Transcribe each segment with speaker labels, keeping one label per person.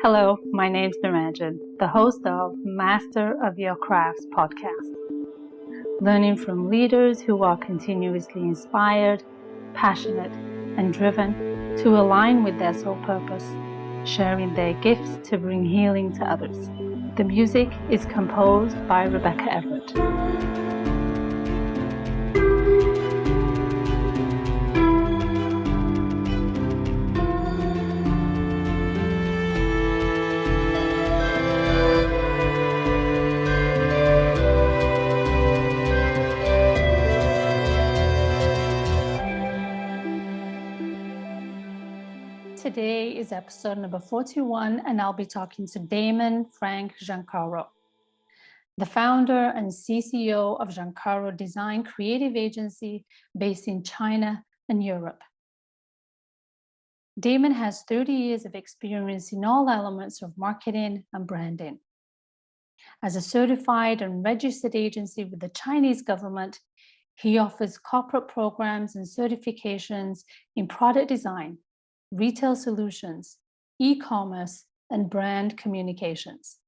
Speaker 1: Hello, my name's Damon, the host of Master of Your Crafts podcast. Learning from leaders who are continuously inspired, passionate, and driven to align with their soul purpose, sharing their gifts to bring healing to others. The music is composed by Rebecca Everett. Today is episode number 41, and I'll be talking to Damon Giannoccaro, the founder and CCO of Giannoccaro Design Creative Agency based in China and Europe. Damon has 30 years of experience in all elements of marketing and branding. As a certified and registered agency with the Chinese government, he offers corporate programs and certifications in product design, retail solutions, e-commerce, and brand communications.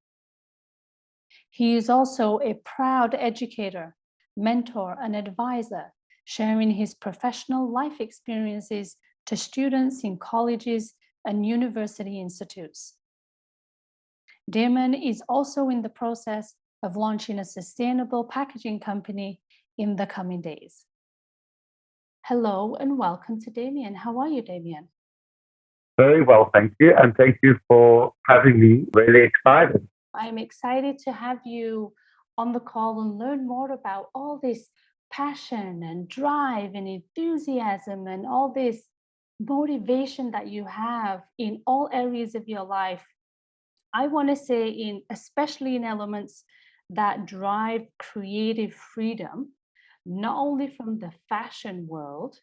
Speaker 1: He is also a proud educator, mentor, and advisor, sharing his professional life experiences to students in colleges and university institutes. Damon is also in the process of launching a sustainable packaging company in the coming days. Hello and welcome to Damien. How are you, Damien?
Speaker 2: Very well, thank you. And thank you for having me. Really excited.
Speaker 1: I'm excited to have you on the call and learn more about all this passion and drive and enthusiasm and all this motivation that you have in all areas of your life. I want to say especially in elements that drive creative freedom, not only from the fashion world,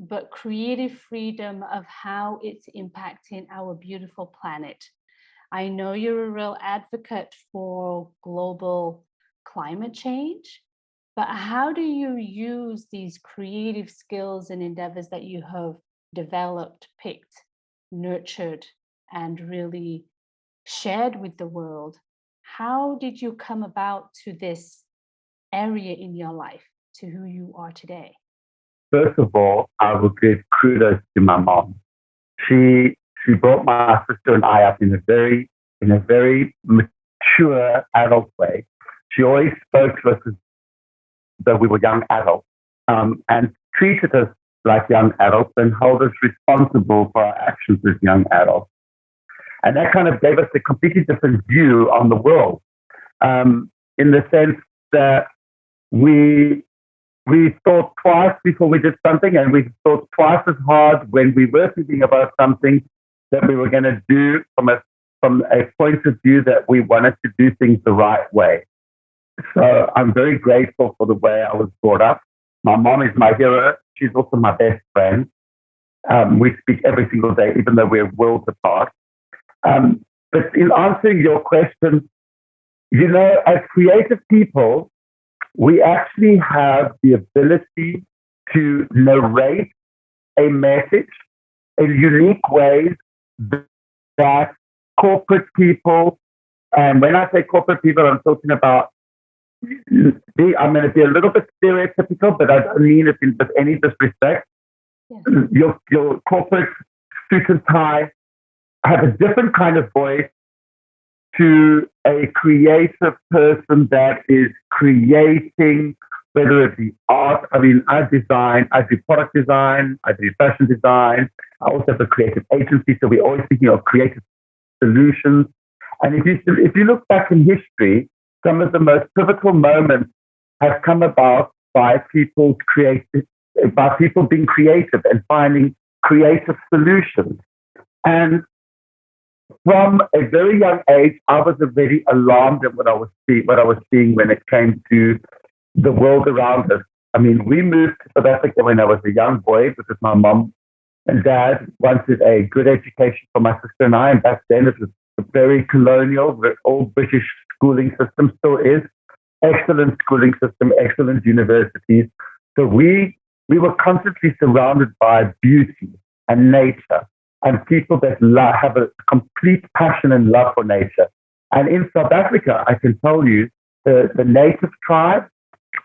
Speaker 1: but creative freedom of how it's impacting our beautiful planet. I know you're a real advocate for global climate change, but how do you use these creative skills and endeavors that you have developed, picked, nurtured, and really shared with the world? How did you come about to this area in your life, to who you are today?
Speaker 2: First of all, I will give kudos to my mom. She brought my sister and I up in a very mature adult way. She always spoke to us as though we were young adults, and treated us like young adults and held us responsible for our actions as young adults. And that kind of gave us a completely different view on the world, in the sense that we thought twice before we did something, and we thought twice as hard when we were thinking about something that we were going to do from a point of view that we wanted to do things the right way. So I'm very grateful for the way I was brought up. My mom is my hero. She's also my best friend. We speak every single day, even though we're worlds apart. But in answering your question, as creative people, we actually have the ability to narrate a message in unique ways that corporate people, and when I say corporate people, I'm talking about, I'm going to be a little bit stereotypical, but I don't mean it with any disrespect. Yes. Your corporate suit and tie have a different kind of voice to a creative person that is creating, whether it be art. I mean, I do product design, I do fashion design. I also have a creative agency, so we're always thinking of creative solutions. And if you look back in history, some of the most pivotal moments have come about by people being creative and finding creative solutions. And from a very young age, I was already alarmed at what I was seeing when it came to the world around us. I mean, we moved to South Africa when I was a young boy because my mom and dad wanted a good education for my sister and I. And back then, it was a very colonial, old British schooling system, still is. Excellent schooling system, excellent universities. So we were constantly surrounded by beauty and nature. and people that have a complete passion and love for nature. And in South Africa, I can tell you, the native tribe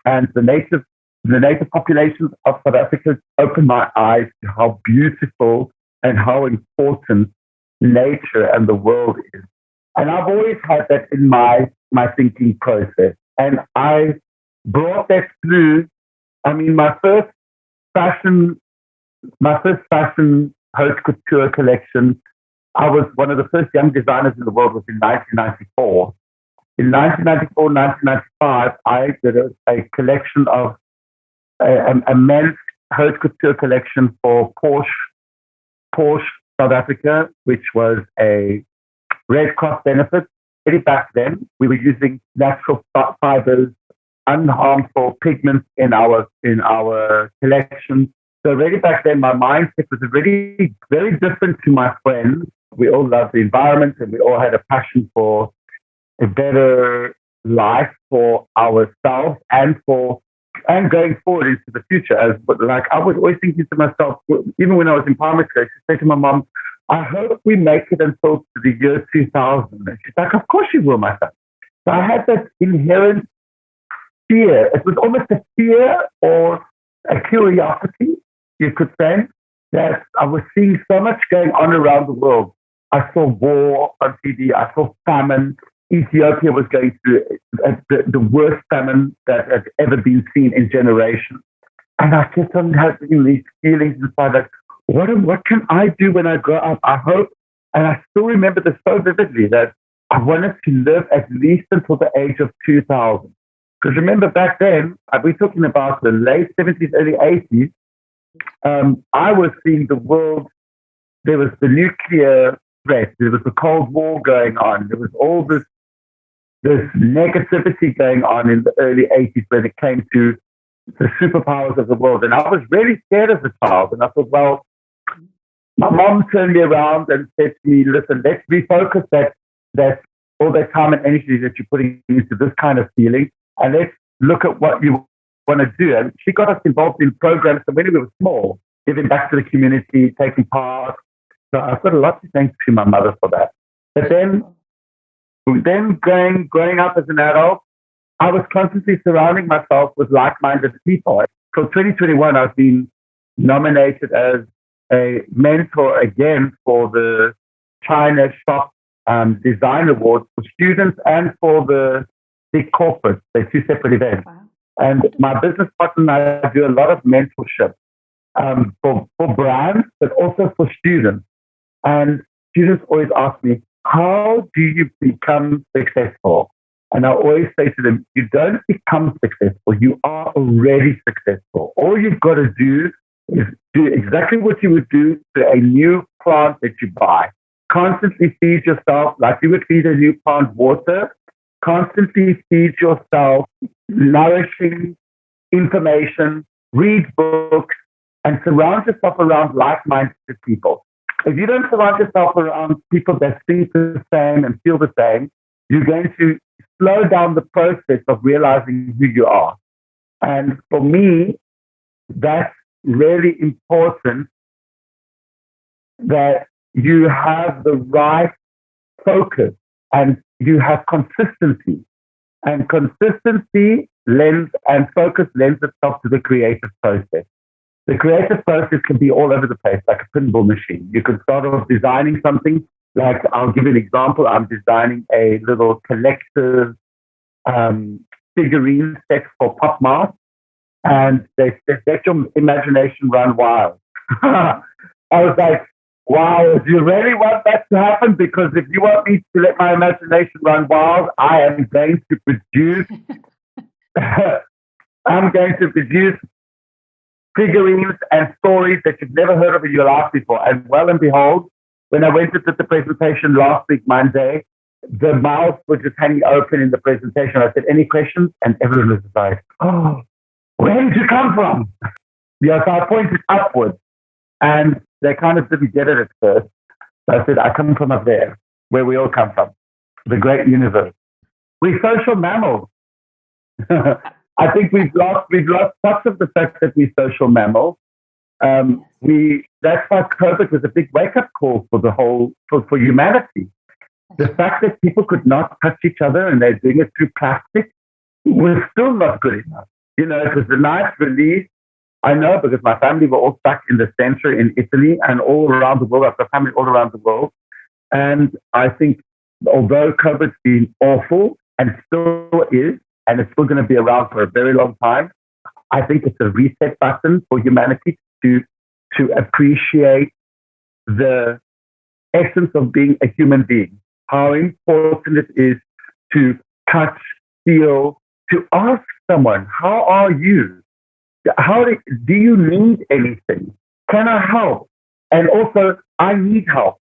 Speaker 2: and the native populations of South Africa opened my eyes to how beautiful and how important nature and the world is. And I've always had that in my thinking process. And I brought that through. I mean, fashion, my first fashion haute couture collection, I was one of the first young designers in the world was in 1994. In 1994, 1995, I did a collection of a men's haute couture collection for Porsche South Africa, which was a Red Cross benefit. Really back then, we were using natural fibers, unharmful pigments in our collection. So really back then, my mindset was already very different to my friends. We all loved the environment, and we all had a passion for a better life for ourselves and going forward into the future. Like I was always thinking to myself, even when I was in primary school, I used to say to my mom, I hope we make it until the year 2000. And she's like, of course you will, my son. So I had that inherent fear. It was almost a fear or a curiosity, you could say, that I was seeing so much going on around the world. I saw war on TV. I saw famine. Ethiopia was going through the worst famine that has ever been seen in generations. And I kept on having these feelings inside like, what can I do when I grow up? I hope, and I still remember this so vividly, that I wanted to live at least until the age of 2000. Because remember back then, we're talking about the late 70s, early 80s, I was seeing the world, there was the nuclear threat, there was the Cold War going on, there was all this negativity going on in the early 80s when it came to the superpowers of the world. And I was really scared as a child. And I thought, well, my mom turned me around and said to me, listen, let's refocus that all that time and energy that you're putting into this kind of feeling, and let's look at what you want to do. And she got us involved in programs from when we were small, giving back to the community, taking part. So I've got a lot to thank to my mother for that. But then growing up as an adult, I was constantly surrounding myself with like-minded people. For 2021, I've been nominated as a mentor again for the China Shop Design Awards for students and for the big corporates. They're two separate events.
Speaker 1: Wow.
Speaker 2: And my business partner and I do a lot of mentorship for brands, but also for students. And students always ask me, how do you become successful? And I always say to them, you don't become successful. You are already successful. All you've got to do is do exactly what you would do to a new plant that you buy. Constantly feed yourself like you would feed a new plant water. Constantly feed yourself nourishing information, read books, and surround yourself around like-minded people. If you don't surround yourself around people that think the same and feel the same, you're going to slow down the process of realizing who you are. And for me, that's really important, that you have the right focus and you have consistency. And consistency and focus lends itself to the creative process. The creative process can be all over the place, like a pinball machine. You could start off designing something, like I'll give you an example. I'm designing a little collective figurine set for Pop Mart, and they said, let your imagination run wild. I was like, wow, do you really want that to happen? Because if you want me to let my imagination run wild, I am going to produce figurines and stories that you've never heard of in your life before. And well and behold, when I went to the presentation last week, Monday, the mouths were just hanging open in the presentation. I said, any questions? And everyone was like, oh, where did you come from? Yeah, so I pointed upwards, and they kind of didn't get it at first. So I said, I come from up there, where we all come from, the great universe. We're social mammals. I think we've lost touch of the fact that we're social mammals. That's why COVID was a big wake up call for the whole for humanity. The fact that people could not touch each other and they're doing it through plastic was still not good enough. You know, it was a nice relief. I know because my family were all stuck in the center in Italy and all around the world. I've got family all around the world. And I think although COVID's been awful and still is, and it's still going to be around for a very long time, I think it's a reset button for humanity to appreciate the essence of being a human being. How important it is to touch, feel, to ask someone, how are you? Do you need anything? Can I help? And also, I need help.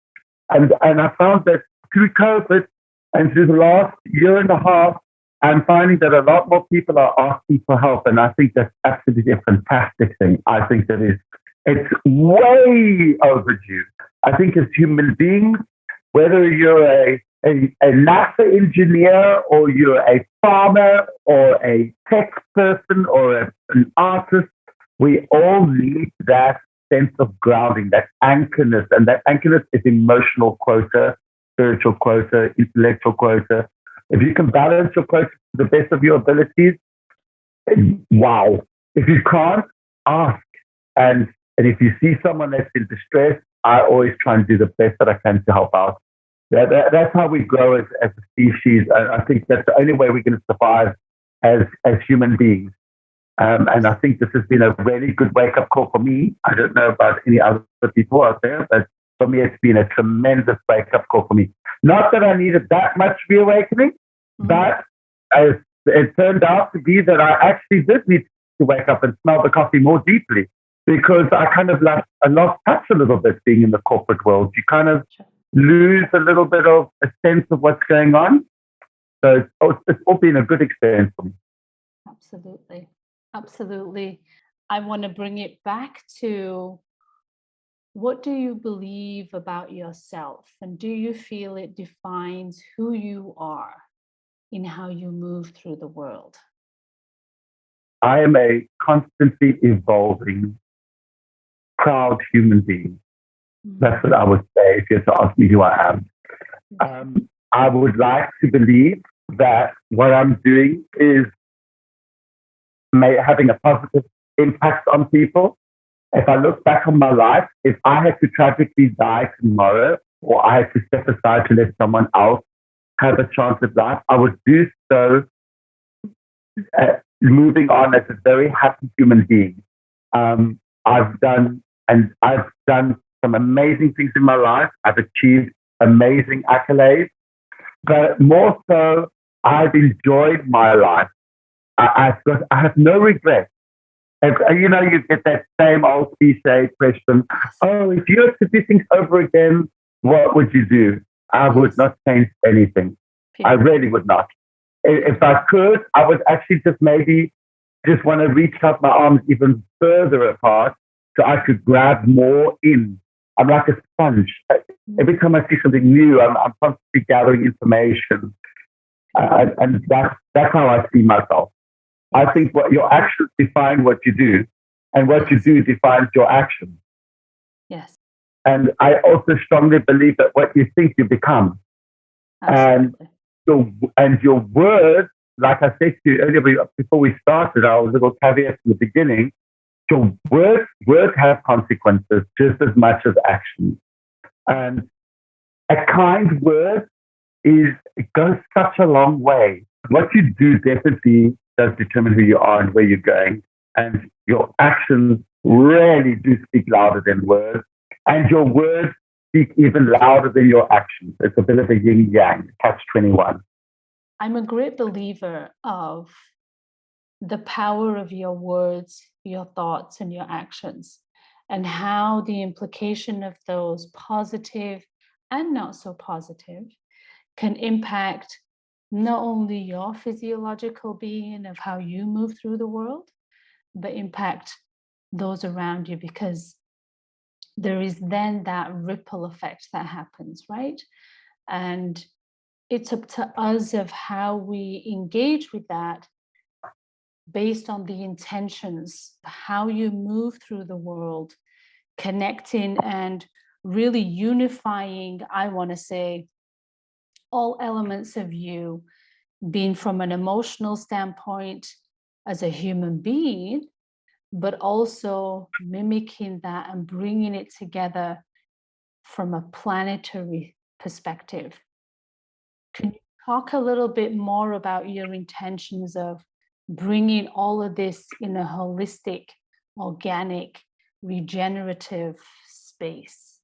Speaker 2: And I found that through COVID and through the last year and a half, I'm finding that a lot more people are asking for help. And I think that's absolutely a fantastic thing. I think that it's way overdue. I think as human beings, whether you're a NASA engineer or you're a farmer or a tech person or an artist, we all need that sense of grounding, that anchorness. And that anchorness is emotional quota, spiritual quota, intellectual quota. If you can balance your quota to the best of your abilities, wow. If you can't, ask. And if you see someone that's in distress, I always try and do the best that I can to help out. That's how we grow as a species. I think that's the only way we're going to survive as human beings. And I think this has been a really good wake-up call for me. I don't know about any other people out there, but for me, it's been a tremendous wake-up call for me. Not that I needed that much reawakening, but it turned out to be that I actually did need to wake up and smell the coffee more deeply because I kind of lost touch a little bit being in the corporate world. You kind of lose a little bit of a sense of what's going on. So it's all been a good experience for me.
Speaker 1: Absolutely. Absolutely. I want to bring it back to what do you believe about yourself? And do you feel it defines who you are in how you move through the world?
Speaker 2: I am a constantly evolving, proud human being. That's what I would say if you had to ask me who I am. I would like to believe that what I'm doing is having a positive impact on people. If I look back on my life, if I had to tragically die tomorrow, or I had to step aside to let someone else have a chance at life, I would do so moving on as a very happy human being. I've done some amazing things in my life. I've achieved amazing accolades, but more so, I've enjoyed my life. I have no regrets. You know, you get that same old cliche question, oh, if you had to do things over again, what would you do? I would not change anything. I really would not. If I could, I would actually just want to reach out my arms even further apart so I could grab more in. I'm like a sponge. Every time I see something new, I'm constantly gathering information. And that's how I see myself. I think what your actions define what you do, and what you do defines your actions.
Speaker 1: Yes.
Speaker 2: And I also strongly believe that what you think, you become. Absolutely. And your words, like I said to you earlier before we started, our little caveat in the beginning, your words have consequences just as much as actions. And a kind word goes such a long way. What you do definitely does determine who you are and where you're going. And your actions really do speak louder than words. And your words speak even louder than your actions. It's a bit of a yin-yang, catch-21.
Speaker 1: I'm a great believer of the power of your words, your thoughts, and your actions, and how the implication of those positive and not so positive can impact not only your physiological being of how you move through the world, but impact those around you, because there is then that ripple effect that happens, right? And it's up to us of how we engage with that based on the intentions, how you move through the world connecting and really unifying, I want to say, all elements of you, being from an emotional standpoint as a human being, but also mimicking that and bringing it together from a planetary perspective. Can you talk a little bit more about your intentions of bringing all of this in a holistic, organic, regenerative space?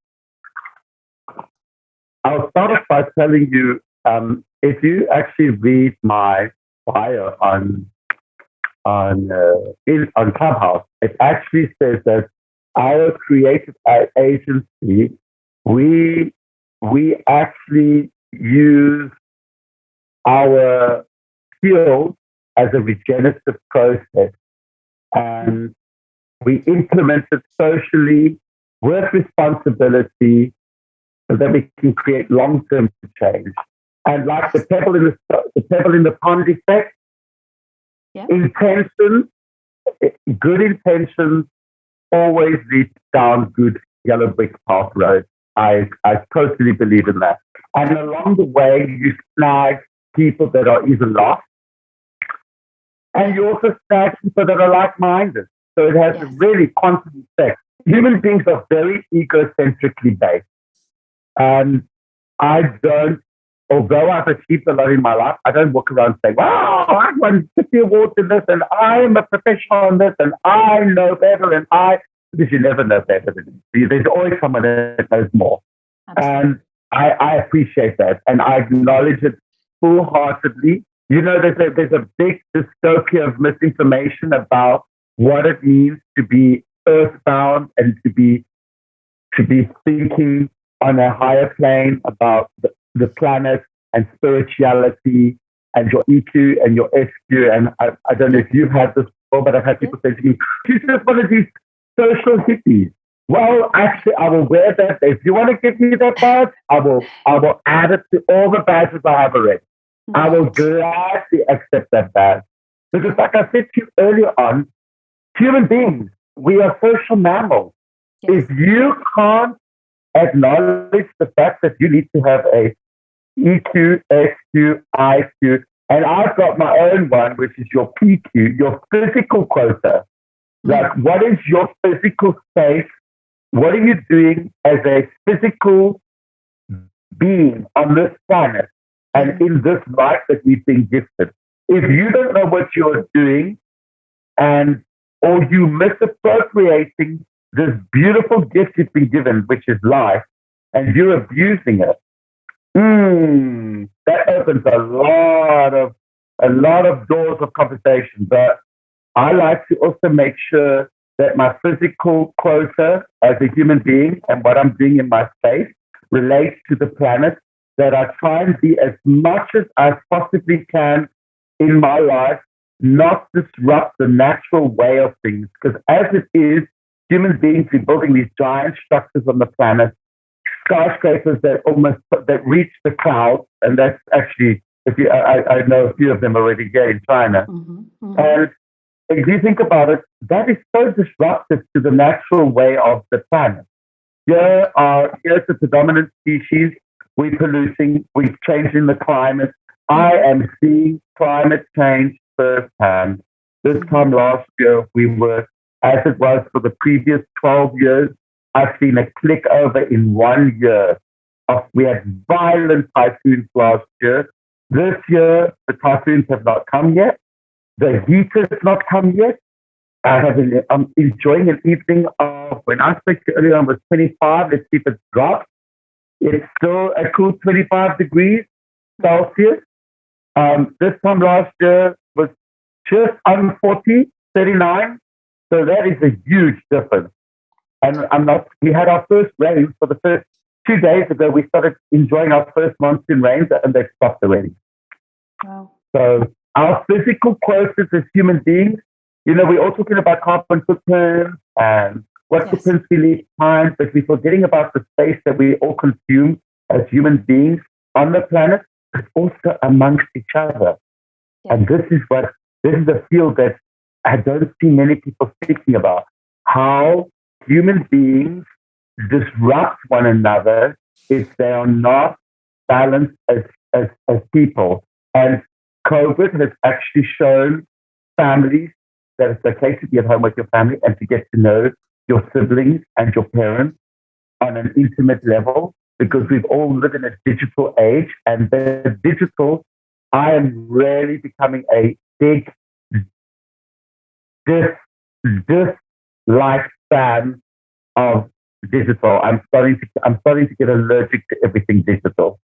Speaker 2: I'll start off by telling you, if you actually read my bio on Clubhouse, it actually says that our creative agency, we actually use our skills as a regenerative process, and we implement it socially with responsibility so that we can create long-term change. And like the pebble in the pond effect,
Speaker 1: Yeah.
Speaker 2: intentions, good intentions always lead down good yellow brick path roads. I totally believe in that. And along the way, you snag people that are even lost, and you also snag people that are like-minded. So it has a really constant effect. Human beings are very egocentrically based. And I don't, although I've achieved a lot in my life, I don't walk around saying, wow, I won 50 awards in this, and I'm a professional in this, and I know better, because you never know better than me. There's always someone that knows more. Absolutely. And I appreciate that, and I acknowledge it full-heartedly. You know, there's a big dystopia of misinformation about what it means to be earthbound and to be thinking on a higher plane about the planet and spirituality and your EQ and your SQ. And I don't know if you've had this before, but I've had people say to me, she's just one of these social hippies. Well, actually, I will wear that. If you want to give me that badge, I will add it to all the badges I have already. I will gladly accept that badge. Because like I said to you earlier on, human beings, we are social mammals. Yes. If you can't acknowledge the fact that you need to have a EQ, SQ, IQ, and I've got my own one, which is your PQ, your physical quota. Like, what is your physical space? What are you doing as a physical being on this planet and in this life that we've been gifted? If you don't know what you're doing, or you misappropriating this beautiful gift you've been given, which is life, and you're abusing it, that opens a lot of doors of conversation. But I like to also make sure that my physical quota as a human being and what I'm doing in my space relates to the planet, that I try and be as much as I possibly can in my life, not disrupt the natural way of things. Because as it is, human beings are building these giant structures on the planet, skyscrapers that reach the clouds, and that's actually, I know a few of them already here in China. And if you think about it, that is so disruptive to the natural way of the planet. Here's the predominant species. We're polluting. We're changing the climate. I am seeing climate change firsthand. This time last year, we were, as it was for the previous 12 years, I've seen a click over in 1 year. We had violent typhoons last year. This year, the typhoons have not come yet. The heat has not come yet. I'm enjoying an evening of, when I spoke to you earlier on, was 25. Let's see if it drops. It's still a cool 25 degrees Celsius. This time last year was just under 40, 39. So that is a huge difference. And we had our first rains for the first 2 days ago. We started enjoying our first monsoon rains, and they stopped already.
Speaker 1: Wow.
Speaker 2: So our physical quotas as human beings, we're all talking about carbon footprints and what footprints we leave behind, but we're forgetting about the space that we all consume as human beings on the planet, but also amongst each other. Yeah. And this is a field that I don't see many people speaking about. How human beings disrupt one another if they are not balanced as people. And COVID has actually shown families that it's okay to be at home with your family and to get to know your siblings and your parents on an intimate level because we've all lived in a digital age. And the digital, I am really becoming a big dislike fan of digital. I'm starting to get allergic to everything digital.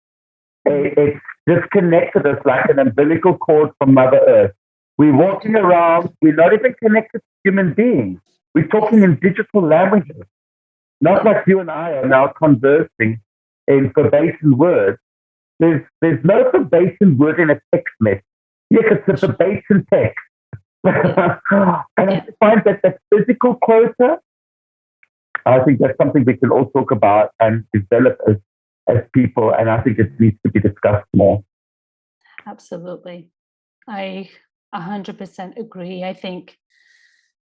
Speaker 2: It's disconnected us like an umbilical cord from Mother Earth. We're walking around, we're not even connected to human beings. We're talking in digital languages, not like you and I are now conversing in verbatim words. There's no verbatim word in a text message. Yes, it's a verbatim text. And I find that the physical quota, I think that's something we can all talk about and develop as people. And I think it needs to be discussed more.
Speaker 1: Absolutely. I 100% agree. I think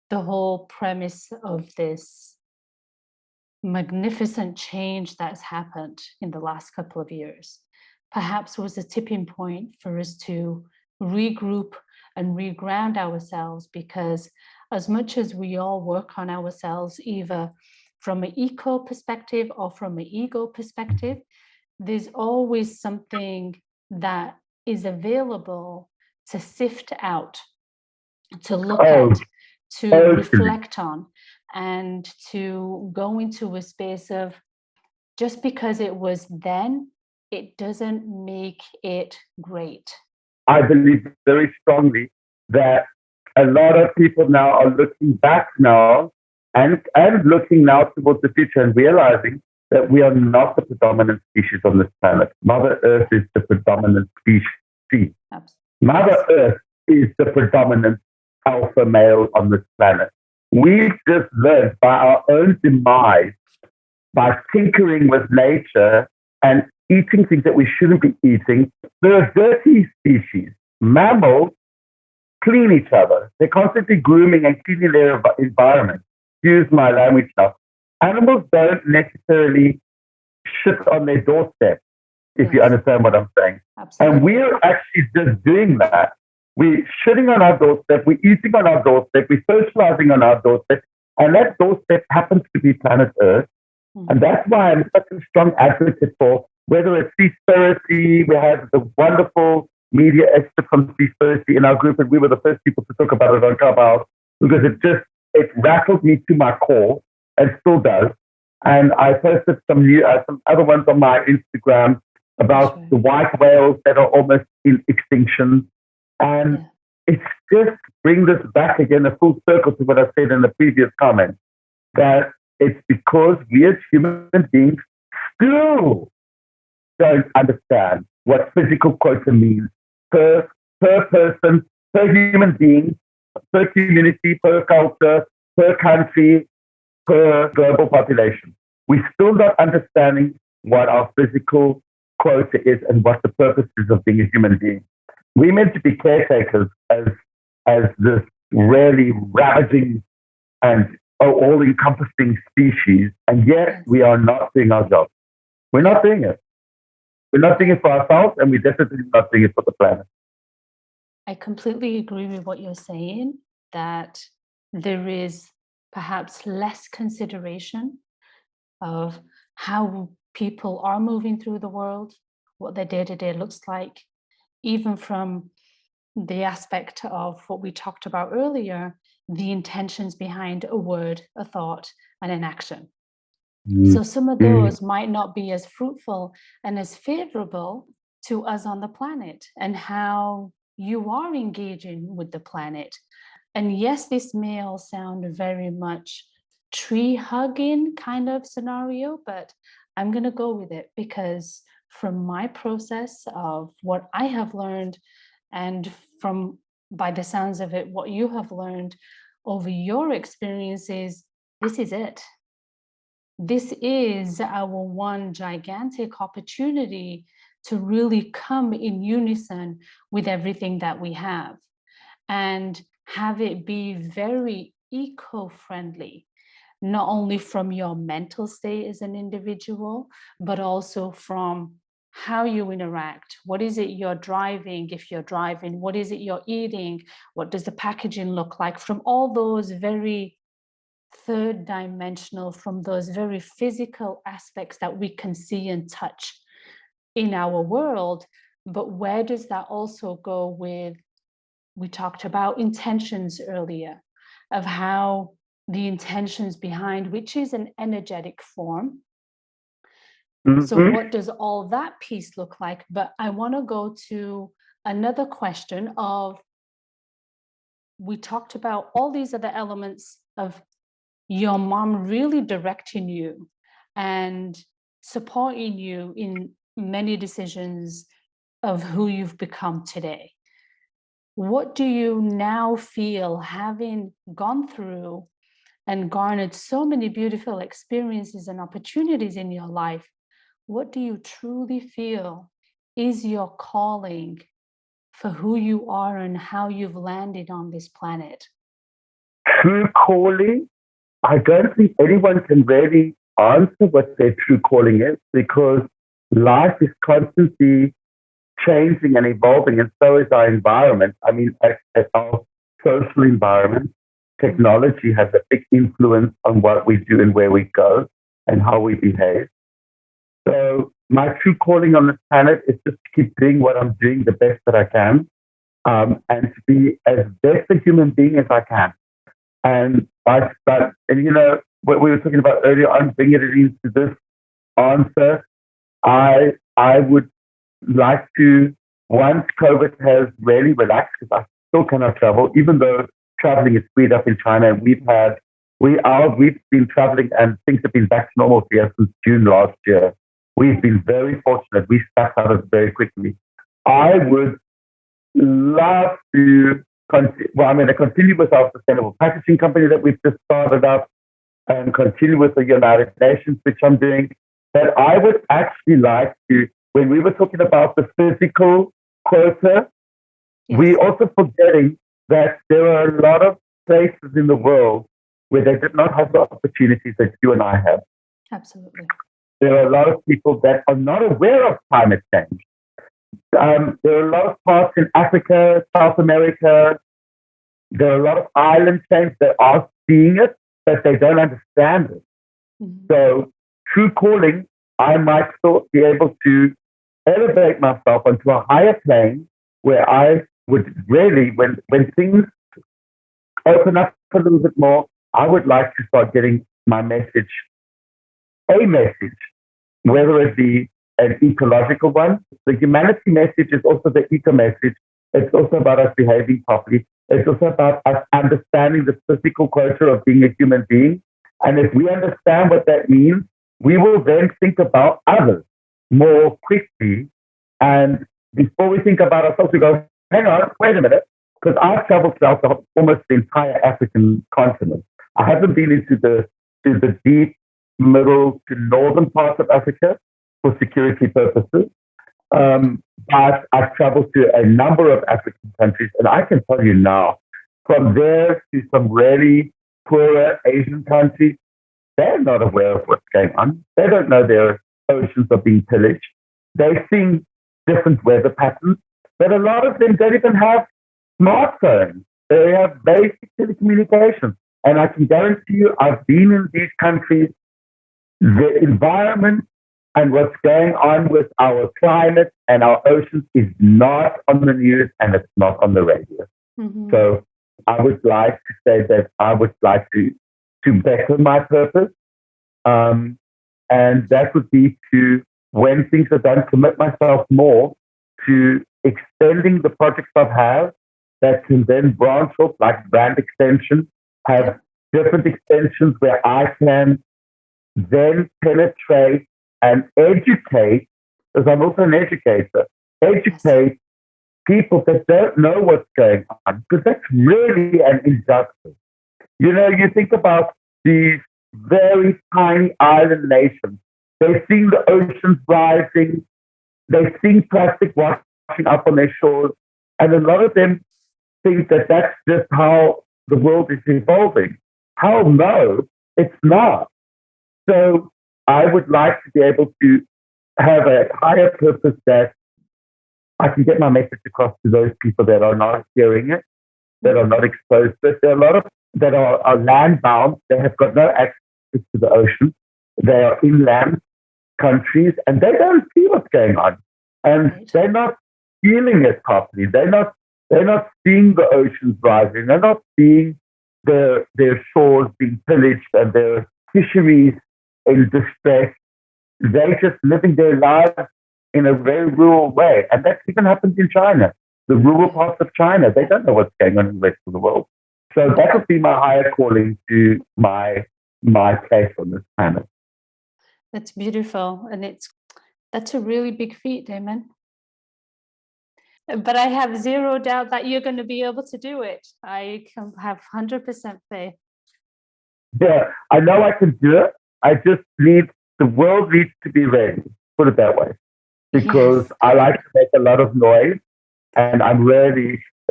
Speaker 1: the whole premise of this magnificent change that's happened in the last couple of years perhaps was a tipping point for us to regroup and reground ourselves, because as much as we all work on ourselves either from an eco perspective or from an ego perspective, there's always something that is available to sift out, to look at, to reflect on, and to go into a space of, just because it was then, it doesn't make it great.
Speaker 2: I believe very strongly that a lot of people now are looking back now and looking now towards the future and realizing that we are not the predominant species on this planet. Mother Earth is the predominant species.
Speaker 1: Absolutely.
Speaker 2: Mother Earth is the predominant alpha male on this planet. We've just learned by our own demise, by tinkering with nature and eating things that we shouldn't be eating. They're a dirty species. Mammals clean each other. They're constantly grooming and cleaning their environment. Excuse my language now. Animals don't necessarily shit on their doorstep, if you understand what I'm saying. Absolutely. And we're actually just doing that. We're shitting on our doorstep, we're eating on our doorstep, we're socializing on our doorstep, and that doorstep happens to be planet Earth. And that's why I'm such a strong advocate for, whether it's Seaspiracy, we had the wonderful media expert from Seaspiracy in our group, and we were the first people to talk about it on Clubhouse, because it rattled me to my core, and still does. And I posted some other ones on my Instagram about the white whales that are almost in extinction. And it's just bring this back again, a full circle to what I said in the previous comment, that it's because we as human beings still don't understand what physical quota means per person, per human being, per community, per culture, per country, per global population. We're still not understanding what our physical quota is and what the purpose is of being a human being. We're meant to be caretakers as this really ravaging and all-encompassing species, and yet we are not doing our job. We're not doing it. We're not doing it for ourselves, and we're definitely not doing it for the planet.
Speaker 1: I completely agree with what you're saying, that there is perhaps less consideration of how people are moving through the world, what their day-to-day looks like, even from the aspect of what we talked about earlier, the intentions behind a word, a thought, and an action. So some of those might not be as fruitful and as favorable to us on the planet and how you are engaging with the planet. And yes, this may all sound very much tree hugging kind of scenario, but I'm going to go with it because from my process of what I have learned, and from, by the sounds of it, what you have learned over your experiences, this is it. This is our one gigantic opportunity to really come in unison with everything that we have and have it be very eco-friendly. not only from your mental state as an individual, but also from how you interact. What is it you're driving? If you're driving, what is it you're eating? What does the packaging look like? From all those very third dimensional, from those very physical aspects that we can see and touch in our world. But where does that also go with, we talked about intentions earlier, of how the intentions behind, which is an energetic form. So,
Speaker 2: Mm-hmm.
Speaker 1: what does all that piece look like? But I want to go to another question of, we talked about all these other elements of your mom really directing you and supporting you in many decisions of who you've become today. What do you now feel, having gone through and garnered so many beautiful experiences and opportunities in your life? What do you truly feel is your calling for who you are and how you've landed on this planet?
Speaker 2: True calling, I don't think anyone can really answer what their true calling is, because life is constantly changing and evolving, and so is our environment. I mean, our social environment, technology has a big influence on what we do and where we go and how we behave. So my true calling on this planet is just to keep doing what I'm doing the best that I can, and to be as best a human being as I can. And you know, what we were talking about earlier on, bringing it into this answer, I would like to, once COVID has really relaxed, because I still cannot travel, even though traveling is speed up in China, and we've been traveling and things have been back to normal here since June last year. We've been very fortunate. We stuck out of it very quickly. I would love to continue with our sustainable packaging company that we've just started up, and continue with the United Nations, which I'm doing. But I would actually like to, when we were talking about the physical quota, we also forgetting that there are a lot of places in the world where they did not have the opportunities that you and I have.
Speaker 1: Absolutely.
Speaker 2: There are a lot of people that are not aware of climate change. There are a lot of parts in Africa, South America. There are a lot of island chains that are seeing it, but they don't understand it.
Speaker 1: Mm-hmm.
Speaker 2: So, true calling, I might still be able to elevate myself onto a higher plane where I would really, when things open up a little bit more, I would like to start getting my message, whether it be an ecological one. The humanity message is also the eco message. It's also about us behaving properly. It's also about us understanding the physical quota of being a human being. And if we understand what that means, we will then think about others more quickly. And before we think about ourselves, we go, hang on, wait a minute, because I've traveled throughout almost the entire African continent. I haven't been into the deep middle to northern parts of Africa for security purposes. But I've traveled to a number of African countries, and I can tell you now, from there to some really poorer Asian countries, they're not aware of what's going on. They don't know their oceans are being pillaged. They're seeing different weather patterns, but a lot of them don't even have smartphones. They have basic telecommunications. And I can guarantee you, I've been in these countries, the environment and what's going on with our climate and our oceans is not on the news, and it's not on the radio.
Speaker 1: Mm-hmm.
Speaker 2: So I would like to say that I would like to better my purpose. And that would be to, when things are done, commit myself more to extending the projects I have that can then branch off, like brand extension, have different extensions where I can then penetrate and educate, because I'm also an educator, educate people that don't know what's going on, because that's really an injustice. You know, you think about these very tiny island nations. They've seen the oceans rising. They've seen plastic washing up on their shores. And a lot of them think that that's just how the world is evolving. Hell no. It's not. So I would like to be able to have a higher purpose that I can get my message across to those people that are not hearing it, that are not exposed to it. There are a lot of that are land bound. They have got no access to the ocean. They are inland countries and they don't see what's going on. And they're not feeling it properly. They're not seeing the oceans rising. They're not seeing their shores being pillaged and their fisheries in distress. They're just living their lives in a very rural way. And that even happens in China. The rural parts of China, they don't know what's going on in the rest of the world. So that would be my higher calling to my place on this planet.
Speaker 1: That's beautiful. And that's a really big feat, Damon. But I have zero doubt that you're going to be able to do it. I can have 100% faith.
Speaker 2: Yeah, I know I can do it. I just the world needs to be ready, put it that way. Because
Speaker 1: Yes.
Speaker 2: I like to make a lot of noise and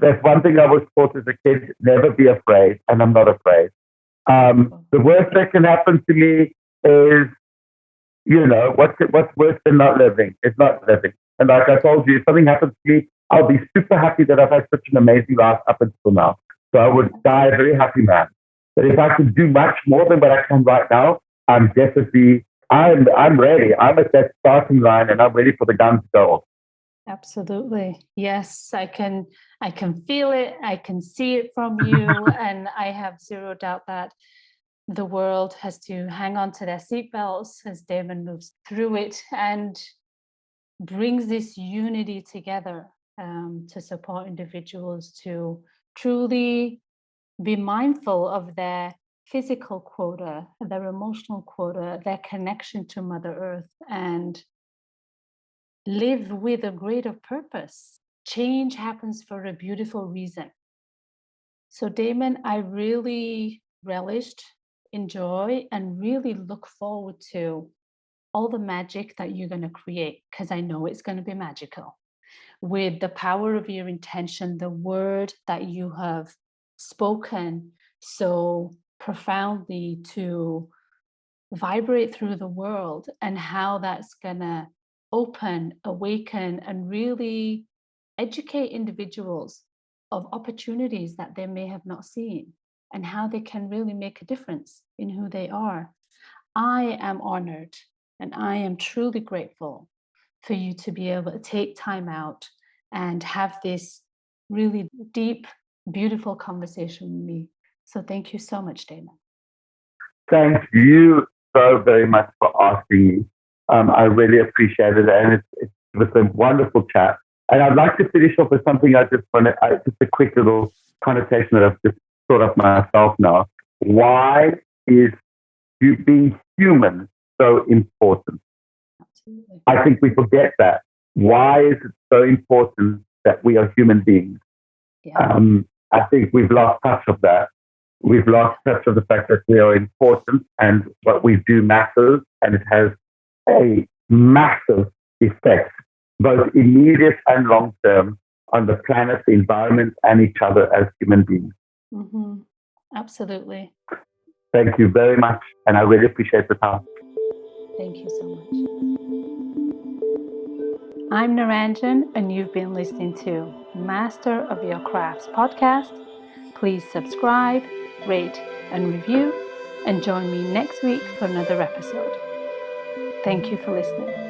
Speaker 2: that's one thing I was taught as a kid, never be afraid, and I'm not afraid. The worst that can happen to me is, what's worse than not living? It's not living. And like I told you, if something happens to me, I'll be super happy that I've had such an amazing life up until now. So I would die a very happy man. But if I could do much more than what I can right now, I'm ready. I'm at that starting line and I'm ready for the gun to go off.
Speaker 1: Absolutely. Yes, I can feel it. I can see it from you. And I have zero doubt that the world has to hang on to their seatbelts as Damon moves through it and brings this unity together to support individuals to truly be mindful of their physical quota, their emotional quota, their connection to Mother Earth, and live with a greater purpose. Change happens for a beautiful reason. So, Damon, I really relished, enjoy, and really look forward to all the magic that you're going to create, because I know it's going to be magical. With the power of your intention, the word that you have spoken so profoundly to vibrate through the world, and how that's going to open, awaken, and really educate individuals of opportunities that they may have not seen and how they can really make a difference in who they are. I am honored and I am truly grateful for you to be able to take time out and have this really deep, beautiful conversation with me. So thank you so much, Damon.
Speaker 2: Thank you so very much for asking me. I really appreciate it. And it was a wonderful chat. And I'd like to finish off with something just a quick little connotation that I've just thought of myself now. Why is you being human so important?
Speaker 1: Absolutely.
Speaker 2: I think we forget that. Why is it so important that we are human beings?
Speaker 1: Yeah.
Speaker 2: I think we've lost touch of that. We've lost touch of the fact that we are important and what we do matters, and it has a massive effect, both immediate and long term, on the planet, the environment, and each other as human beings.
Speaker 1: Mm-hmm. Absolutely.
Speaker 2: Thank you very much, and I really appreciate the time.
Speaker 1: Thank you so much. I'm Naranjan, and you've been listening to Master of Your Crafts podcast. Please subscribe, rate, and review, and join me next week for another episode. Thank you for listening.